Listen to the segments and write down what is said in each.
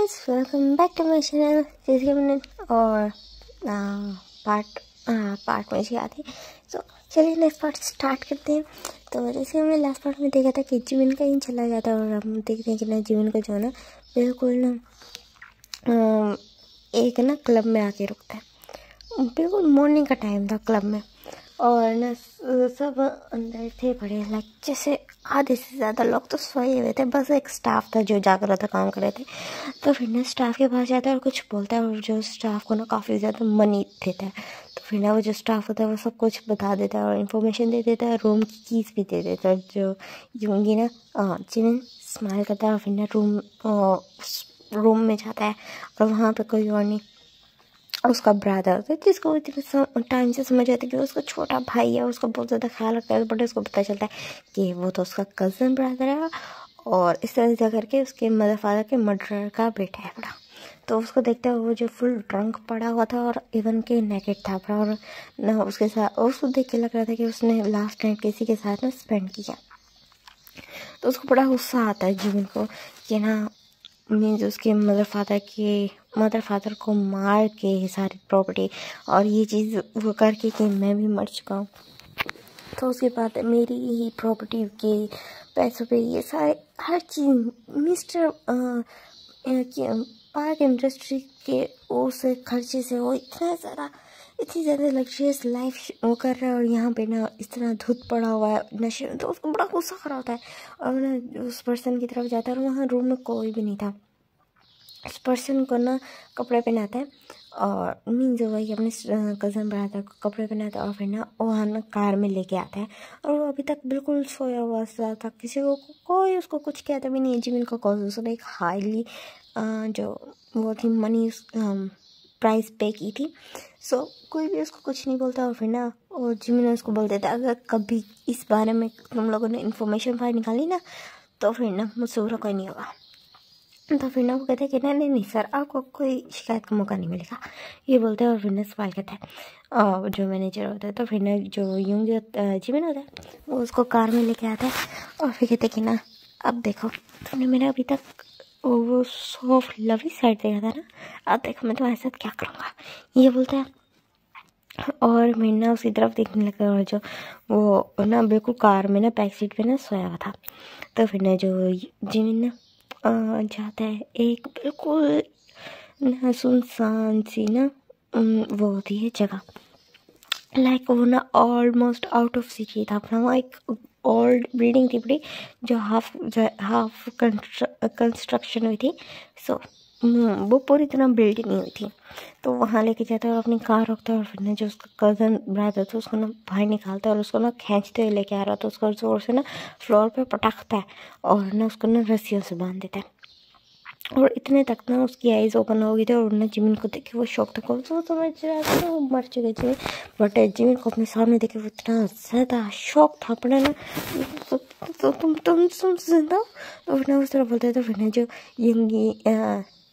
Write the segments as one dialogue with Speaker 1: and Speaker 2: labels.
Speaker 1: Guys, welcome back to my channel. जैसे कि मैंने और पार्ट में याद है, तो चलिए नेक्स्ट पार्ट स्टार्ट करते हैं। तो जैसे हमने लास्ट पार्ट में देखा था कि जिमिन कहीं चला जाता है और हम देखते हैं कि ना जिमिन को जो है ना बिल्कुल ना एक ना क्लब में आके रुकता है। बिल्कुल मॉर्निंग का टाइम था क्लब में, और ना सब अंदर थे पड़े, लाइक जैसे आधे से ज़्यादा लोग तो सोए हुए थे, बस एक स्टाफ था जो जाग रहा था, काम कर रहे थे। तो फिर ना स्टाफ के पास जाता है और कुछ बोलता है, और जो स्टाफ को ना काफ़ी ज़्यादा मनी देता है। तो फिर ना वो जो स्टाफ होता है वो सब कुछ बता देता है और इन्फॉर्मेशन दे देता है, रूम की कीज़ भी दे देता है। जो यूंगी ना जिमिन स्माइल करता है और फिर ना रूम में जाता है, और वहाँ पर कोई और नहीं, उसका ब्रदर होता है, जिसको इतने टाइम से समझ आता है कि उसका छोटा भाई है, उसका बहुत ज़्यादा ख्याल रखता है। बट उसको पता चलता है कि वो तो उसका कज़न ब्रदर है, और इस तरह से करके उसके मदर फादर के मर्डरर का बेटा है बड़ा। तो उसको देखते हुए वो जो फुल ड्रंक पड़ा हुआ था और इवन के नेकेड था बड़ा, और ना उसके साथ उसको देख के लग रहा था कि उसने लास्ट नाइट किसी के साथ ना स्पेंड किया। तो उसको बड़ा गुस्सा आता है जिमिन को कि ना मीन्स उसके मदर फादर को मार के सारी प्रॉपर्टी और ये चीज़ वो करके कि मैं भी मर चुका हूँ, तो उसके बाद मेरी ही प्रॉपर्टी के पैसों पे ये सारे हर चीज़ मिस्टर पार्क इंडस्ट्री के उस खर्चे से वो इतनी ज़्यादा लग्जरियस लाइफ वो कर रहा है, और यहाँ पे ना इस तरह धुत पड़ा हुआ है नशे में। तो उसको बड़ा गुस्सा खड़ा होता है और ना उस पर्सन की तरफ जाता है, और वहाँ रूम में कोई भी नहीं था। इस पर्सन को ना कपड़े पहनाता है, और मीन्स वही अपने कज़न ब्रदर को कपड़े पहनाता है, और फिर ना वहाँ ना कार में लेके आता है। और वो अभी तक बिल्कुल सोया हुआ था, किसी को कोई उसको कुछ कहता भी नहीं है जिमिन को, कॉज उसने एक हाईली जो वो थी मनी प्राइस पे की थी। सो कोई भी उसको कुछ नहीं बोलता। और फिर ना वो जिमिन उसको बोल देता है, अगर कभी इस बारे में तुम लोगों ने इन्फॉर्मेशन फाइल निकाली ना, तो फिर ना मुझसे बुरा कोई नहीं होगा। तो फिर ना वो कहते हैं कि नहीं सर, आपको कोई शिकायत का मौका नहीं मिलेगा, ये बोलते हैं। और फिर ना सवाल करता है जो मैनेजर होता है। तो फिर ना जो जिमिन होता है वो उसको कार में लेके आता है, और फिर कहते हैं कि ना अब देखो, तुमने मेरा अभी तक वो सॉफ्ट लवली साइड देखा था ना, अब देखो मैं तुम्हारे साथ क्या करूँगा, ये बोलता है। और मैं ना उसकी तरफ देखने लगा, और जो वो ना बिल्कुल कार में ना बैक सीट पे ना सोया हुआ था। तो फिर ना जो जिमिन ना जाता है एक बिल्कुल ना सुनसान सी ना वो होती है जगह, लाइक वो ना ऑलमोस्ट आउट ऑफ सिटी था अपना। वहाँ एक ओल्ड बिल्डिंग थी बड़ी, जो हाफ कंस्ट्रक्शन हुई थी। सो वो पूरी तरह बिल्ड नहीं हुई थी। तो वहाँ लेके जाता है और अपनी कार रोकता है, और फिर ना जो उसका कज़न ब्रदर था उसको ना बाहर निकालता है, और उसको ना खींचते हुए लेके आ रहा था, उसको जोर से ना फ्लोर पे पटकता है, और ना उसको ना रस्सियों से बांध देता है। और इतने तक ना उसकी आइज़ ओपन हो गई थी, और ना जिमिन को देखे वो शौक था, कौन सा वो समझ रहा था वो मर चुके थे। बट जिमिन को अपने सामने देखे वो इतना ज़्यादा शौक था अपना ना, तो तुम जिंदा। तो फिर ना उस तरह बोलते तो फिर ना जो यंगी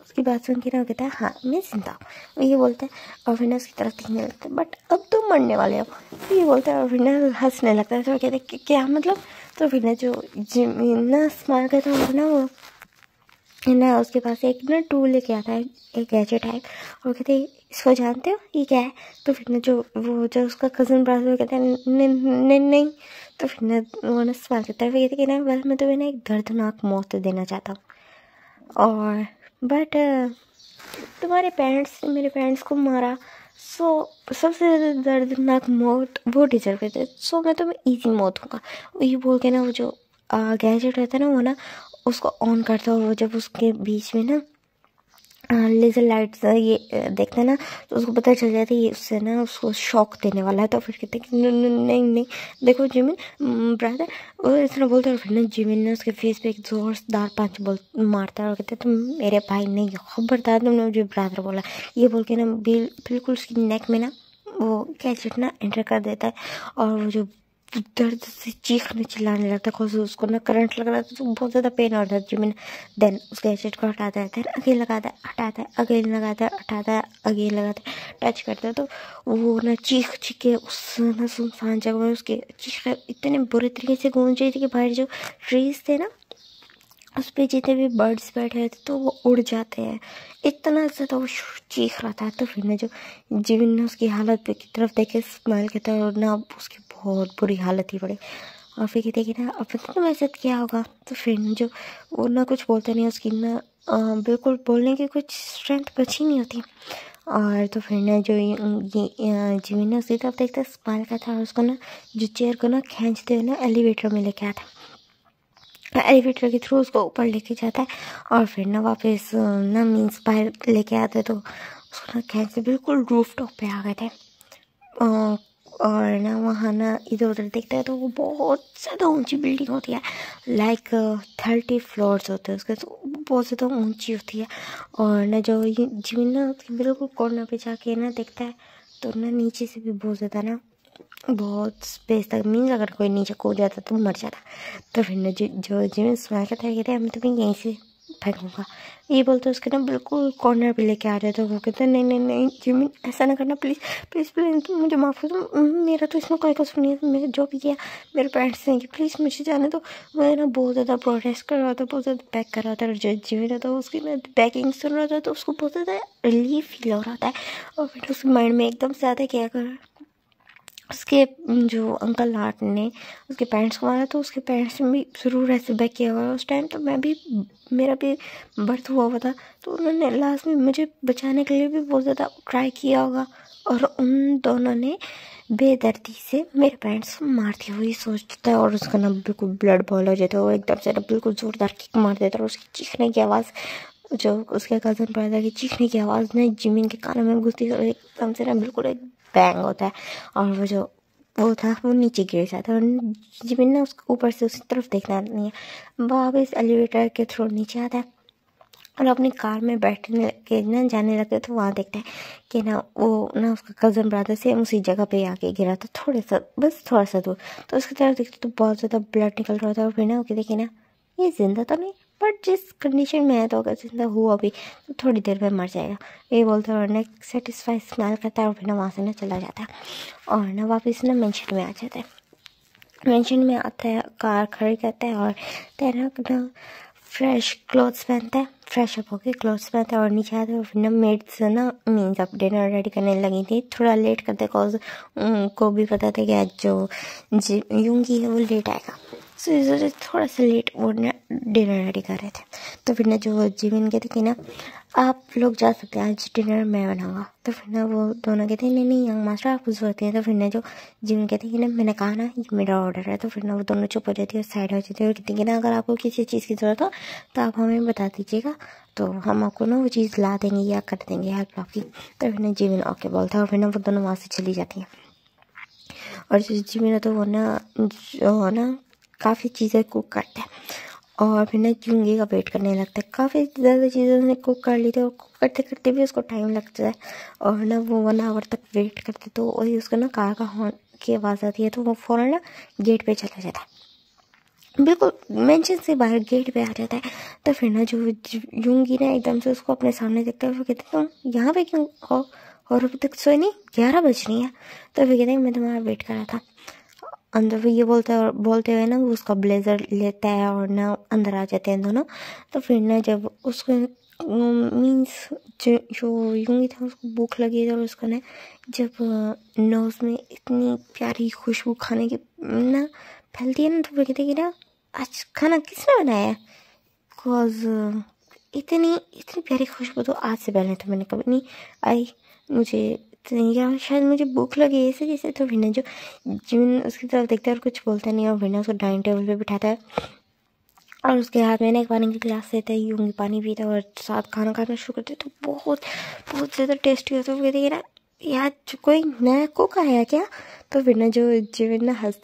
Speaker 1: उसकी बात सुन के ना कहता है हाँ मैं जिंदा हूँ, ये बोलता है। और फिर ना उसकी तरफ देखने लगता है, बट अब तुम मरने वाले हो, तो ये बोलता है। और फिर ना हंसने लगता है। तो कहते हैं क्या मतलब। तो फिर ना जो जिमिन ना स्माइल करता है, और ना वो ना उसके पास एक ना टूल लेके आता है, एक गैजेट है, और कहते हैं इसको जानते हो ये क्या है। तो फिर ना जो उसका कज़न ब्रदर कहता है नहीं। तो फिर ना वो ना सवाल करता है, फिर कहते हैं कि ना वेल मैं तुम्हें ना एक दर्दनाक मौत देना चाहता हूँ, और बट तुम्हारे पेरेंट्स ने मेरे पेरेंट्स को मारा, सो सबसे ज़्यादा दर्दनाक मौत वो डिजर्व करते हैं, सो मैं तुम्हें ईजी मौत दूँगा। ये बोल के ना वो जो गैजेट रहता है ना वो ना उसको ऑन करता है, और वो जब उसके बीच में ना लेज़र लाइट्स ये देखते हैं ना, तो उसको पता चल जाता है ये उससे ना उसको शॉक देने वाला है। तो फिर कहते हैं कि नहीं देखो जिमिन ब्रदर, वो इस तरह बोलते हैं। और फिर ना जिमिन ने उसके फेस पे एक जोरदार पंच मारता है, और कहते हैं तुम मेरे भाई नहीं, खबरदार तुमने मुझे ब्रदर बोला, ये बोल के ना बिल्कुल उसकी नेक में ना वो गैजेट ना एंटर कर देता है। और वो जो दर्द से चीखने चिल्लाने लगता है, उसको ना करंट लग रहा था, तो बहुत ज़्यादा पेन हो रहा था। जिमिन देन उस गैजेट को हटाता है, देन अगेन लगाता है, हटाता है, अगेन लगाता है, हटाता है, अगेन लगाता है, टच करता है। तो वो ना चीख के उस ना सुनसान जगह में उसके चीख इतने बुरे तरीके से गूंज रही थी कि बाहर जो ट्रीज थे ना उस पे जितने भी बर्ड्स बैठे थे तो वो उड़ जाते हैं। इतना ज़्यादा वो चीख रहा था। तो फिर ना जो जिमिन ने उसकी हालत पे की तरफ देखे स्माइल करता है और ना उसकी बहुत बुरी हालत ही पड़ी। और फिर कहते कि ना अब पता तो मेरे साथ क्या होगा। तो फिर जो वो ना कुछ बोलते नहीं, उसकी ना बिल्कुल बोलने की कुछ स्ट्रेंथ बची नहीं होती। और तो फिर ना जो ये जिमिन ने उसकी तरफ देखते स्माइल करता है और उसको ना जो चेयर को ना खींचते हुए ना एलिवेटर में लेके आता है। एलिवेटर के थ्रू उसको ऊपर लेके जाता है और फिर ना वापस ना मीन्स बाहर लेके आते हैं। तो उसको ना खींचते बिल्कुल रूफ टॉप पे आ गए थे। और ना वहाँ ना इधर उधर देखता है तो वो बहुत ज़्यादा ऊंची बिल्डिंग होती है, लाइक 30 फ्लोर्स होते हैं उसके, तो बहुत ज़्यादा ऊंची होती है। और ना जो ये जिमिन ना उसके बिल्कुल कॉर्नर पे जाके ना देखता है तो ना नीचे से भी बहुत ज़्यादा ना बहुत स्पेस तक मीन्स अगर कोई नीचे कूद जाता तो मर जाता। तो फिर ना जो जिमिन स्माइल करता है कहते हैं मैं तुम्हें यहीं से फेंकूँगा, ये बोलते उसके ना बिल्कुल कॉर्नर पे लेके आ रहे थे। वो कहते हैं नहीं नहीं नहीं जिमिन ऐसा ना करना प्लीज़ प्लीज़ प्लीज़, तुम मुझे माफ़ कर दो, मेरा तो इसमें कोई कसूर नहीं है, मेरे जो भी किया मेरे पेरेंट्स ने, प्लीज़ मुझे जाने दो। मैं ना बहुत ज़्यादा प्रोटेस्ट कर रहा था, बहुत ज़्यादा बैक कर रहा था। और जो जिमिन था उसकी ना बैकिंग सुन रहा था तो उसको बहुत ज़्यादा रिलीफ फील हो रहा था। और फिर उसके माइंड में एकदम से आता है क्या कर उसके जो अंकल आर्ट ने उसके पेरेंट्स को मारा तो उसके पेरेंट्स ने भी ज़रूर ऐसे बैक किया हुआ। उस टाइम तो मैं भी मेरा भी बर्थ हुआ था तो उन्होंने लास्ट में मुझे बचाने के लिए भी बहुत ज़्यादा ट्राई किया होगा। और उन दोनों ने बेदर्दी से मेरे पेरेंट्स को मार दिया, वही सोचता है। और उसका ना बिल्कुल ब्लड बॉयल हो जाता है, वो एकदम से ना बिल्कुल ज़ोरदार किक मार देता है और उसकी चीखने की आवाज़ जो उसके कज़न ब्रदर की चीखने की आवाज़ ना जिमिन के कानों में घुसती है और एकदम से ना बिल्कुल एक बैंग होता है और वो था वो नीचे गिर जाता है। और जिमिन ना उसके ऊपर से उसी तरफ देखना नहीं है, वापस एलिवेटर के थ्रू नीचे आता है और अपनी कार में बैठने के ना जाने लगते तो वहाँ देखते हैं कि ना वो ना उसका कज़न ब्रदर से उसी जगह पे आके गिरा था, बस थोड़ा सा दूर। तो उसकी तरफ देखते तो बहुत ज़्यादा ब्लड निकल रहा था। और फिर ना ओके देखिए ना ये जिंदा तो नहीं, बट जिस कंडीशन में है तो अगर जिंदा हुआ भी तो थोड़ी देर में मर जाएगा, ये बोलता है। और ना सेटिस्फाई स्माइल करता है और फिर ना वहाँ से ना चला जाता है और ना वापस ना मेंशन में आ जाता है। मेंशन में आता है, कार खड़ी करता है और तेरा ना फ्रेश क्लोथ्स पहनता है, फ्रेश अप होके क्लोथ्स पहनता है और नीचे आता है। और फिर ना मेड्स ना मीन्स अब डिनर रेडी करने लगी थी, थोड़ा लेट करते कॉज उनको भी पता था कि आज जो यूंगी है वो लेट आएगा, सो इस वजह से थोड़ा सा लेट वो डिनर रेडी कर रहे थे। तो फिर ना जो जिमिन कहते कि ना आप लोग जा सकते हैं, आज डिनर मैं बनाऊंगा। तो फिर ना वो दोनों कहते हैं नहीं नहीं यंग मास्टर आपको ज़रूरत है। तो फिर ना जो जिमिन कहते हैं कि ना मैंने कहा ना ये मेरा ऑर्डर है। तो फिर ना वो दोनों चुप हो जाती है और साइड हो जाती है और कहती है कि ना अगर आपको किसी चीज़ की ज़रूरत हो तो आप हमें बता दीजिएगा, तो हम आपको ना वो चीज़ ला देंगे या कर देंगे हेल्प आपकी। तो फिर ना जिमिन ओके बोलता है और फिर ना वो दोनों वहाँ से चली जाती हैं। और जो जिमिन है तो वो ना काफ़ी चीज़ें कुक करता है और फिर ना यूंगी का वेट करने लगता है। काफ़ी ज़्यादा चीज़ें उसने कुक कर ली थी और कुक करते करते भी उसको टाइम लगता है और ना वो 1 आवर तक वेट करते तो वही उसको ना कार का हॉर्न की आवाज़ आती है तो वो फ़ौरन ना गेट पे चला जाता है, बिल्कुल मेंशन से बाहर गेट पे आ जाता है। तो फिर ना जो यूंगी ना एकदम से उसको अपने सामने देखते हुए कहते तुम यहाँ पे क्यों हो और अभी तक सोए नहीं, 11 बज रही है। तो फिर कहते हैं मैं तुम्हारा वेट कर रहा था। अंदर भी ये बोलते हुए ना वो उसका ब्लेज़र लेता है और ना अंदर आ जाते हैं दोनों। तो फिर ना जब उसको मीन्स जो यूंगी था उसको भूख लगी और उसको ना जब नोज़ में इतनी प्यारी खुशबू खाने की ना फैलती है ना तो वो कहते कि ना आज खाना किसने बनाया है, बिकॉज इतनी इतनी प्यारी खुशबू तो आज से पहले तो मैंने कभी नहीं आई मुझे, या शायद मुझे भूख लगी ऐसे जैसे। तो विना जो जिमिन उसकी तरफ देखता है और कुछ बोलता नहीं और विना उसको डाइनिंग टेबल पे बिठाता है और उसके हाथ में ना एक पानी की गिलास देता है, यूंगी पानी पीता है और साथ खाना खाना शुरू करते तो बहुत बहुत ज़्यादा टेस्टी होता है। वो कहते हैं ना यार कोई नया कुक आया क्या। तो फिर ना जो जिमिन ना हंस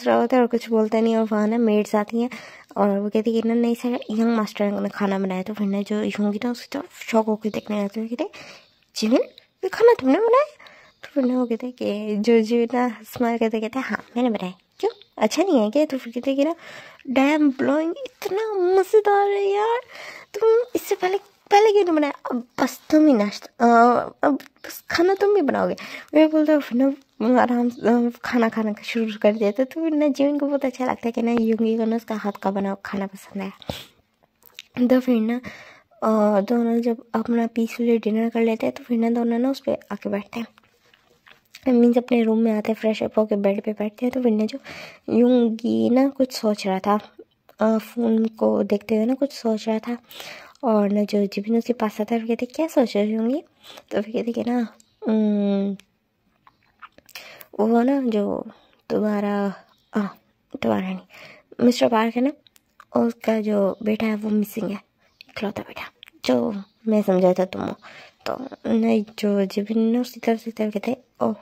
Speaker 1: रहा होता है और कुछ बोलता नहीं और वहाँ ना मेड्स आती हैं और वो कहती है कि ना नहीं सर यंग मास्टर ने खाना बनाया। तो फिर ना जो यूंगी ना उसकी तरफ शौक होकर देखने लगते हैं, कहते जिमिन ये खाना तुमने बनाया। तो फिर ना वो कहते हैं कि जो जिमिन ना स्माइल कहते हैं हाँ मैंने बनाया, क्यों अच्छा नहीं है क्या। तो फिर कहते हैं कि ना डैम ब्लोइंग इतना मज़ेदार है यार, तुम इससे पहले क्यों नहीं बनाया, अब बस तुम ही नाश्ता अब बस खाना तुम भी बनाओगे। मैं बोलता हूँ फिर ना आराम से खाना खाना का शुरू कर दिया। तो फिर ना जिमिन को बहुत अच्छा लगता है कि ना यूंगी को ना उसका हाथ का बना खाना पसंद है। तो फिर ना दोनों जब अपना पीसफुली डिनर कर लेते हैं तो फिर ना दोनों ना उस पर आके बैठते हैं, मीन्स अपने रूम में आते हैं, फ्रेश अप होकर बेड पे बैठते हैं। तो फिर ना जो यूंगी ना कुछ सोच रहा था, फ़ोन को देखते हुए ना कुछ सोच रहा था, और ना जो जिबिन उसके पास आता है, कहते क्या सोच रही होंगी। तो फिर कहते कि ना वो ना जो तुम्हारा नहीं मिस्टर पार्क है ना, उसका जो बेटा है वो मिसिंग है, इकलौता बेटा जो मैं समझा था तुम। तो नहीं जो जिबिन ने उसकी तरफ से कहते ओह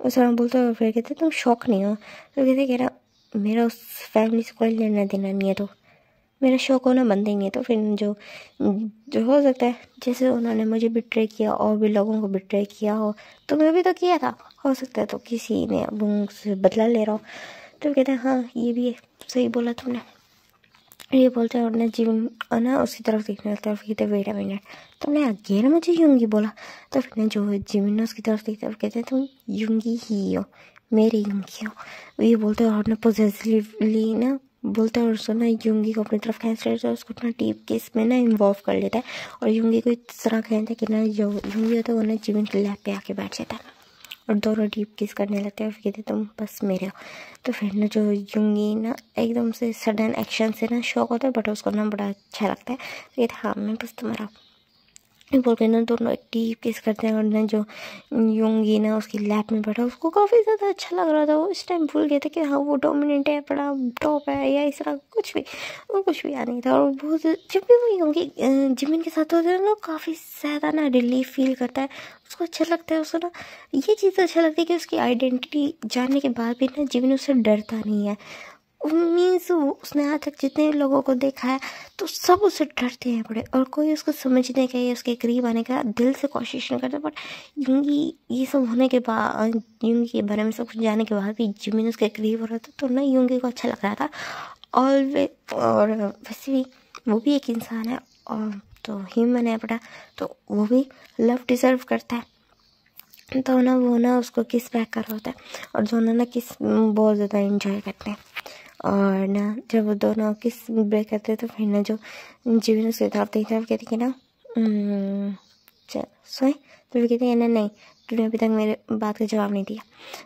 Speaker 1: उस बोलते हो, फिर कहते तुम शौक नहीं हो। तो कहते कह रहा मेरा उस फैमिली से कोई लेना देना नहीं है, तो मेरा शौक होना बनता ही नहीं है। तो फिर जो हो सकता है जैसे उन्होंने मुझे बिट्रे किया और भी लोगों को बिट्रे किया हो, तो मैं भी तो किया था, हो सकता है तो किसी ने अब उनसे बदला ले रहा हो। तो कहते हैं हाँ ये भी है, सही बोला तुमने, ये बोलते हैं। और ना जीवन ना उसी तरफ देखने लगता है, कहते वेट अ मिनट तुमने अगेन मुझे यूंगी बोला। तो फिर ना जो जीवन ना उसकी तरफ देखते हैं, कहते हैं तुम यूंगी ही हो, मेरी यूंगी हो, ये बोलते हैं। और ना पॉजिटिवली ना बोलता है, और उसको ना यूंगी को अपनी तरफ खींच लेता है, उसको अपना डीप केस में ना इन्वॉल्व कर लेता है, और यूंगी को इस तरह कहता है कि ना जो यूंगी होता है वो ना जीवन के लैब पे आके बैठ जाता है, और दोनों डीप किस करने लगते हैं, फिर कहते तुम बस मेरे हो। तो फिर ना जो यूंगी ना एकदम से सडन एक्शन से ना शॉक होता है, बट उसको ना बड़ा अच्छा लगता है, तो कहते हाँ मैं बस तुम्हारा बोल के ना दोनों डीप किस करते हैं। और ना जो यूंगी ना उसकी लैप में बैठा, उसको काफ़ी ज़्यादा अच्छा लग रहा था। वो इस टाइम भूल गए थे कि हाँ वो डोमिनेंट है, बड़ा टॉप है, या इस तरह कुछ भी, वो कुछ भी याद नहीं था। और बहुत जब भी वो यूंगी जिमिन के साथ होता है ना, काफ़ी ज़्यादा ना रिलीफ फील करता है, उसको अच्छा लगता है। उसको ना ये चीज़ अच्छा लगती है कि उसकी आइडेंटिटी जानने के बाद भी ना जिमिन उससे डरता नहीं है। मीन्स उसने आज तक जितने लोगों को देखा है तो सब उससे डरते हैं बड़े, और कोई उसको समझने का या उसके करीब आने का दिल से कोशिश नहीं करता। बट यूंगी ये सब होने के बाद, यूंगी के बारे में सब कुछ जानने के बाद भी जिमिन उसके करीब हो रहा था, तो ना यूंगी को अच्छा लग रहा था ऑलवेज। और वैसे भी वो भी एक इंसान है, और तो ह्यूमन है बड़ा, तो वो भी लव डिज़र्व करता है। तो ना वो ना उसको किस बैक कर रहा होता है, और दोनों ना किस बहुत ज़्यादा इंजॉय करते हैं। और ना जब वो दोनों किस ब्रेक करते तो फिर ना जो जीवन उसके तरफ देखता है, कहती कि ना चल सोए। तो फिर कहते हैं ना नहीं तूने अभी तक मेरे बात का जवाब नहीं दिया।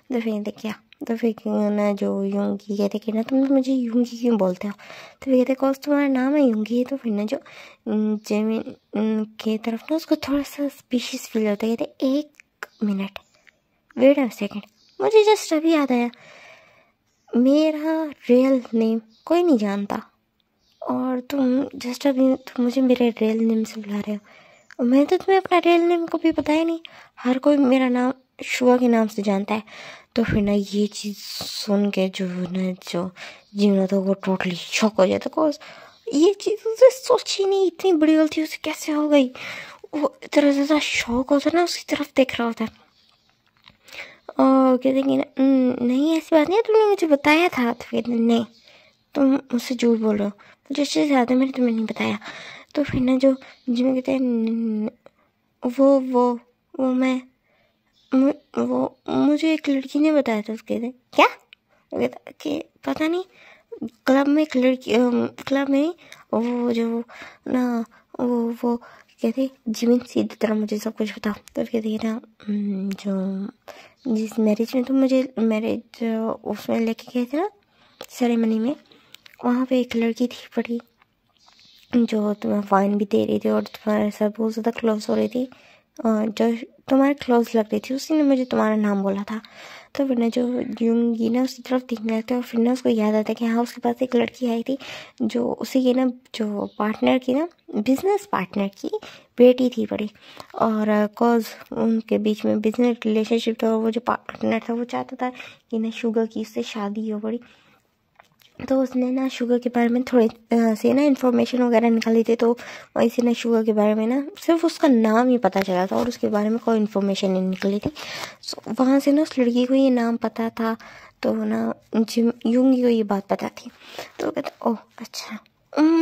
Speaker 1: तो फिर कहते क्या, तो फिर ना जो यूंगी कहते कि ना तुम मुझे यूंगी क्यों बोलते हो। तो फिर कहते कॉज तुम्हारा नाम है यूंगी। तो फिर ना जो जिमिन की तरफ ना उसको थोड़ा सा स्पीशियस फील होता है। कहते एक मिनट वेट अ सेकेंड, मुझे जस्ट अभी याद आया मेरा रियल नेम कोई नहीं जानता, और तुम जस्ट अभी तुम मुझे मेरे रियल नेम से बुला रहे हो, और मैं तो तुम्हें अपना रियल नेम कभी बताया नहीं, हर कोई मेरा नाम शुआ के नाम से जानता है। तो फिर ना ये चीज़ सुन के जो जीवन था वो टोटली शॉक हो जाता, बिकॉज ये चीज़ उसे सोची नहीं, इतनी बड़ी गलती उसे कैसे हो गई। वो इतना ज़्यादा शॉक होता है ना, उसकी तरफ देख रहा होता है, और कहते कि नहीं ऐसी बात नहीं है, तुमने मुझे बताया था। तो कहते नहीं तुम मुझसे झूठ बोल रहे हो, मुझे अच्छे से याद है मैंने तुम्हें नहीं बताया। तो फिर ना जो जिसमें कहते हैं वो मैं वो मुझे एक लड़की ने बताया था। उसके कहते क्या, कहता कि पता नहीं क्लब में एक लड़की, क्लब में वो जो ना वो कहते जिमिन सीधी तरह मुझे सब कुछ बता। तो कहते ना जो जिस मैरिज में तुम मुझे मैरिज उसमें लेके गए थे ना सेरेमनी में, वहाँ पे एक लड़की थी बड़ी जो तुम्हें वाइन भी दे रही थी और तुम्हारे साथ बहुत ज़्यादा क्लोज हो रही थी, जो तुम्हारे क्लोज लग रही थी, उसी ने मुझे तुम्हारा नाम बोला था। तो फिर ना जो यूंगी ना उसकी तरफ देखने लगता है, और फिर ना उसको याद आता है कि हाँ उसके पास एक लड़की आई थी जो उसी की ना जो पार्टनर की ना बिजनेस पार्टनर की बेटी थी बड़ी, और कॉज उनके बीच में बिजनेस रिलेशनशिप था, और वो जो पार्टनर था वो चाहता था कि ना शुगर की उससे शादी हो बड़ी। तो उसने ना शुगर के बारे में थोड़ी से ना इन्फॉर्मेशन वगैरह निकाली थी, तो वहीं से ना शुगर के बारे में ना सिर्फ उसका नाम ही पता चला था, और उसके बारे में कोई इन्फॉर्मेशन नहीं निकली थी। सो वहाँ से ना उस लड़की को ये नाम पता था, तो ना यूंगी को ये बात पता थी। तो कहता ओह अच्छा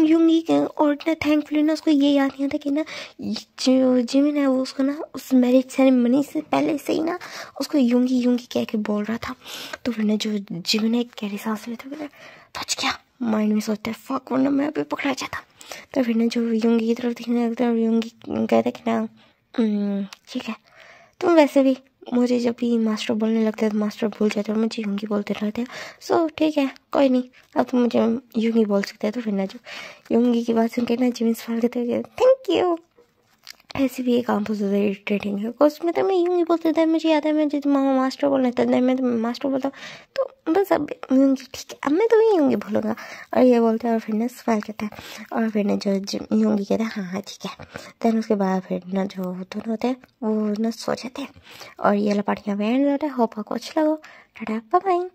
Speaker 1: यूंगी के, और ना थैंकफुली ना उसको ये याद नहीं आता कि ना जो जिमिन है वो उसको ना उस मैरिज सेरेमनी से पहले से ही ना उसको यूंगी यूंगी कह के बोल रहा था। तो फिर ना जो जिमिन एक गहरी सांस लेते हुए बच गया, माइंड में सोचता है फक वरना मैं अभी पकड़ा जाता। तो फिर ना जो यूंगी की तरफ देखने लगता है और यूंगी कहता है कि ना ठीक है, तुम वैसे भी मुझे जब भी मास्टर बोलने लगते हैं तो मास्टर भूल जाते हैं और मुझे यूंगी बोलते रहते हैं, सो ठीक है कोई नहीं, अब तुम मुझे यूंगी बोल सकते हैं। तो फिर ना जो यूंगी की बात सुन के ना जिमी सवाल कहते हैं थैंक यू। ऐसे भी एक काम बहुत ज़्यादा इरिटेटिंग है, बिकॉज मैं तो मैं यूंगी बोलते थे, मुझे याद है मैं जब मामा मास्टर बोलने था मैं तो मास्टर बोलता हूँ, तो बस अब यूंगी ठीक है, अब मैं तो ही यूंगी बोलूँगा। और ये बोलते हैं और फिर ना स्माइल कहता है और फिर ना जो यूंगी कहता है हाँ हाँ ठीक है। देन उसके बाद फिर ना जो दोनों होते हैं वो ना सो जाते हैं और ये वाला पार्ट यहाँ पे एंड होता है। होप आपको अच्छा लगा। Tata bye bye.